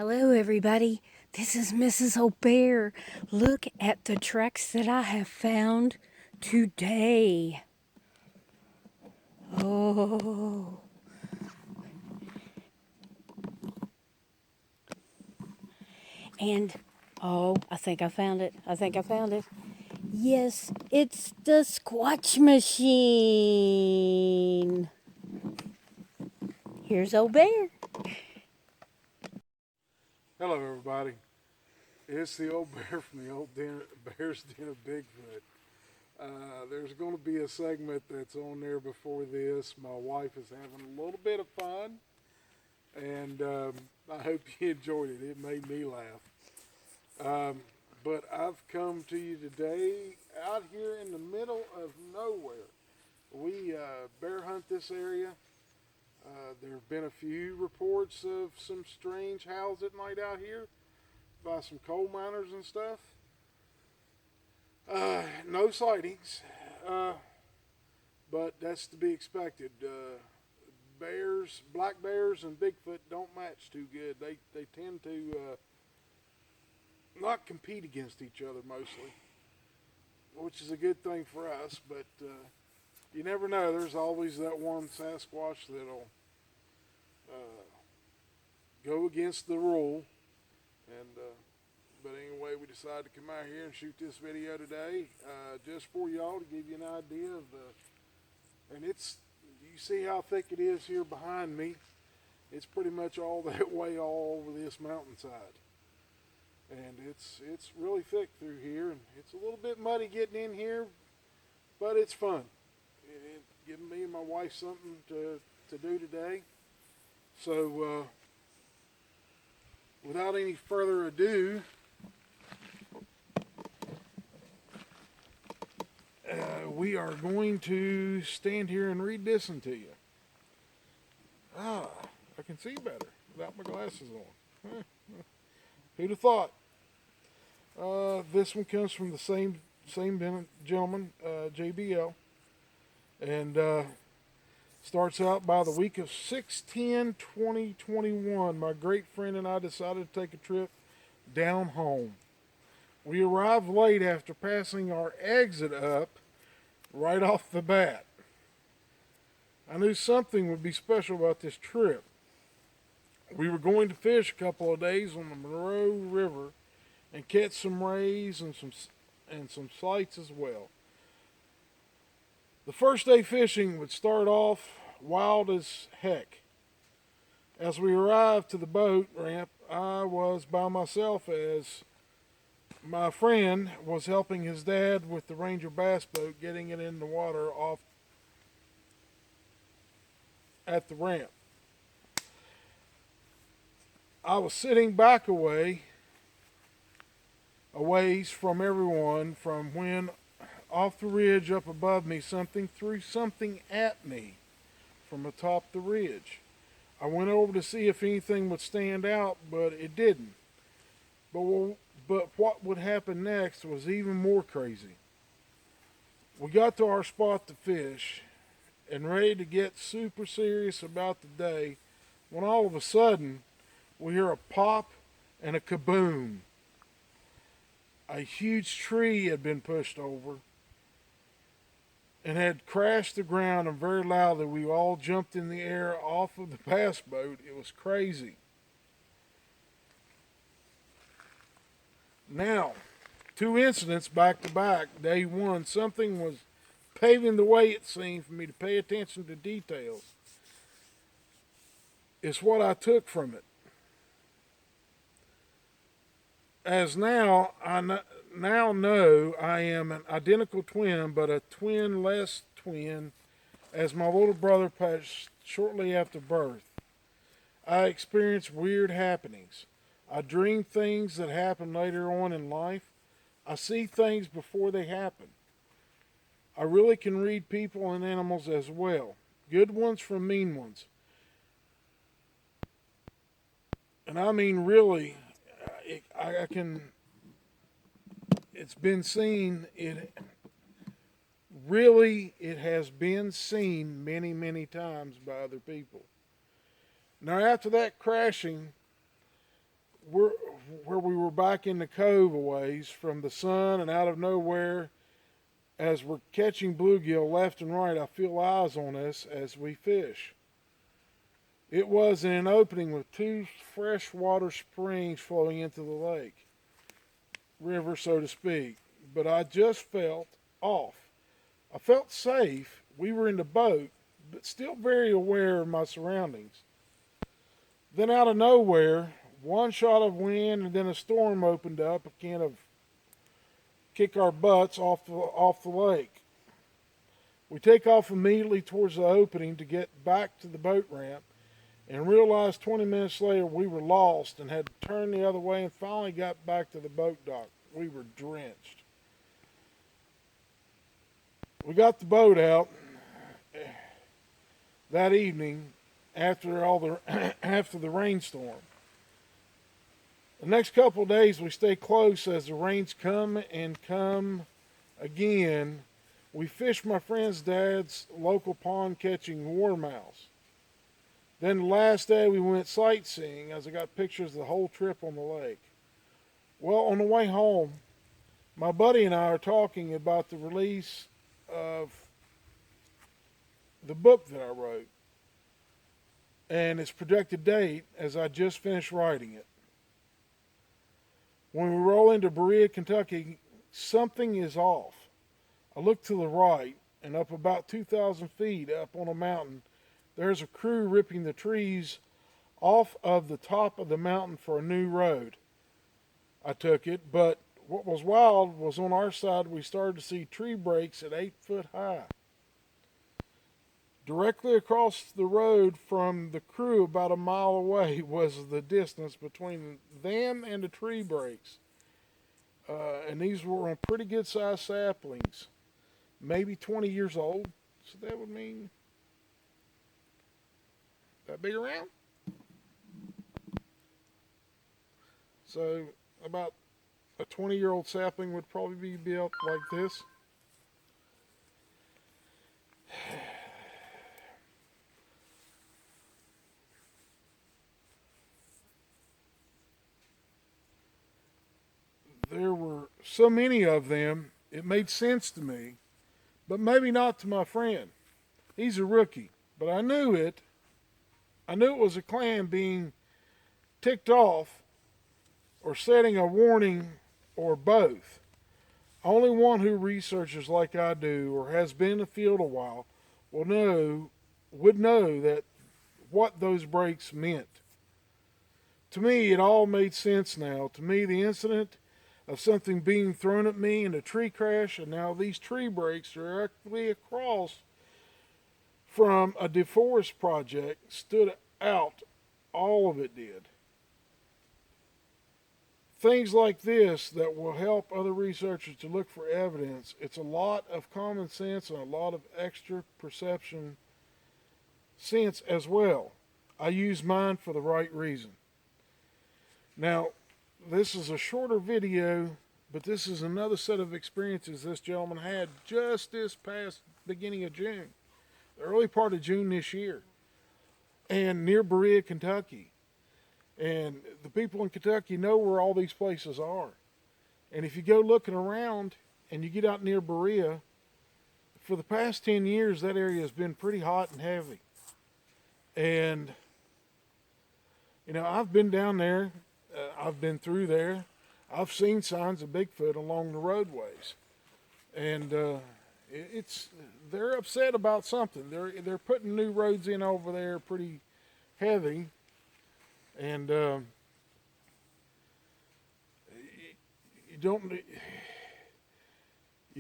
Hello, everybody. This is Mrs. O'Bear. Look at the tracks that I have found today. Oh, and I think I found it. Yes, it's the squatch machine. Here's O'Bear. Hello, everybody. It's the old bear from the old Bear's Den of Bigfoot. There's going to be a segment that's on there before this. My wife is having a little bit of fun, and I hope you enjoyed it. It made me laugh. But I've come to you today out here in the middle of nowhere. We bear hunt this area. There have been a few reports of some strange howls at night out here by some coal miners and stuff. No sightings, but that's to be expected. Black bears, and Bigfoot don't match too good. They tend to not compete against each other mostly, which is a good thing for us. But you never know. There's always that one Sasquatch that'll go against the rule. And but anyway, we decided to come out here and shoot this video today, just for y'all to give you an idea of the. And it's, you see how thick it is here behind me. It's pretty much all that way all over this mountainside, and it's really thick through here, and it's a little bit muddy getting in here, but it's fun. It giving me and my wife something to do today. So without any further ado, we are going to stand here and read this one to you. I can see better without my glasses on. Who'd have thought? This one comes from the same gentleman, JBL, and starts out by the week of 6/10/2021. My great friend and I decided to take a trip down home. We arrived late after passing our exit up right off the bat. I knew something would be special about this trip. We were going to fish a couple of days on the Monroe River and catch some rays and some sights as well. The first day fishing would start off wild as heck. As we arrived to the boat ramp, I was by myself as my friend was helping his dad with the Ranger bass boat, getting it in the water off at the ramp. I was sitting back a ways from everyone, from when off the ridge up above me something threw something at me from atop the ridge. I went over to see if anything would stand out, but it didn't. But what would happen next was even more crazy. We got to our spot to fish and ready to get super serious about the day when all of a sudden we hear a pop and a kaboom. A huge tree had been pushed over and had crashed the ground, and very loudly we all jumped in the air off of the bass boat. It was crazy. Now, two incidents back to back. Day one, something was paving the way, it seemed, for me to pay attention to details. It's what I took from it. As now know I am an identical twin, but a twin less twin, as my little brother passed shortly after birth. I experienced weird happenings. I dream things that happen later on in life. I see things before they happen. I really can read people and animals as well, good ones from mean ones. And I mean really, I can, it's been seen, it has been seen many, many times by other people. Now after that crashing, we're where we were back in the cove a ways from the sun, and out of nowhere, as we're catching bluegill left and right, I feel eyes on us as we fish. It was in an opening with two freshwater springs flowing into the lake, river, so to speak. But I just felt off. I felt safe. We were in the boat, but still very aware of my surroundings. Then out of nowhere, one shot of wind and then a storm opened up, a kind of kick our butts off the lake. We take off immediately towards the opening to get back to the boat ramp and realized 20 minutes later we were lost and had to turn the other way and finally got back to the boat dock. We were drenched. We got the boat out that evening after after the rainstorm. The next couple of days we stay close as the rains come and come again. We fished my friend's dad's local pond catching warmouths. Then the last day we went sightseeing as I got pictures of the whole trip on the lake. Well, on the way home, my buddy and I are talking about the release of the book that I wrote and its projected date as I just finished writing it. When we roll into Berea, Kentucky, something is off. I look to the right, and up about 2,000 feet up on a mountain, there's a crew ripping the trees off of the top of the mountain for a new road. I took it, but what was wild was on our side we started to see tree breaks at 8 foot high. Directly across the road from the crew about a mile away was the distance between them and the tree breaks. And these were on pretty good sized saplings, maybe 20 years old. So that would mean that big around. So about a 20-year-old sapling would probably be built like this. There were so many of them, it made sense to me, but maybe not to my friend. He's a rookie, but I knew it. I knew it was a clan being ticked off or setting a warning or both. Only one who researches like I do or has been in the field a while would know that what those breaks meant. To me, it all made sense now. To me, the incident of something being thrown at me in a tree crash, and now these tree breaks directly across from a deforest project stood out. All of it did. Things like this that will help other researchers to look for evidence. It's a lot of common sense and a lot of extra perception sense as well. I use mine for the right reason. Now, this is a shorter video, but this is another set of experiences this gentleman had just this past beginning of June, the early part of June this year, and near Berea, Kentucky. And the people in Kentucky know where all these places are. And if you go looking around and you get out near Berea, for the past 10 years, that area has been pretty hot and heavy. And, I've been down there. I've been through there. I've seen signs of Bigfoot along the roadways. And they're upset about something. They're putting new roads in over there pretty heavy. And you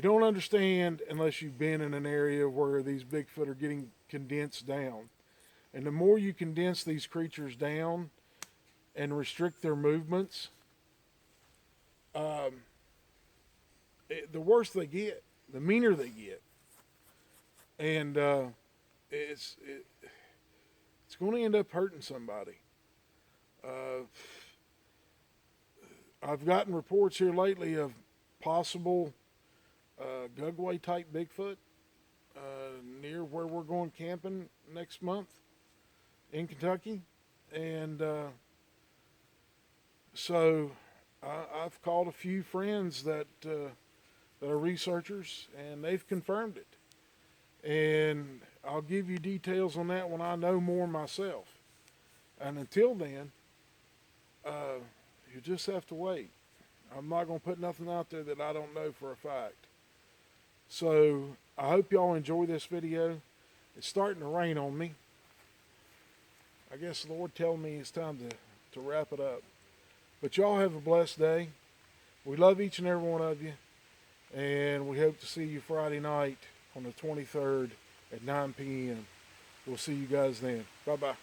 don't understand unless you've been in an area where these Bigfoot are getting condensed down. And the more you condense these creatures down and restrict their movements, the worse they get, the meaner they get. And it's going to end up hurting somebody. I've gotten reports here lately of possible Gugway type Bigfoot near where we're going camping next month in Kentucky. And So I've called a few friends that are researchers, and they've confirmed it. And I'll give you details on that when I know more myself. And until then, you just have to wait. I'm not going to put nothing out there that I don't know for a fact. So I hope y'all enjoy this video. It's starting to rain on me. I guess the Lord telling me it's time to wrap it up. But y'all have a blessed day. We love each and every one of you. And we hope to see you Friday night on the 23rd at 9 p.m. We'll see you guys then. Bye-bye.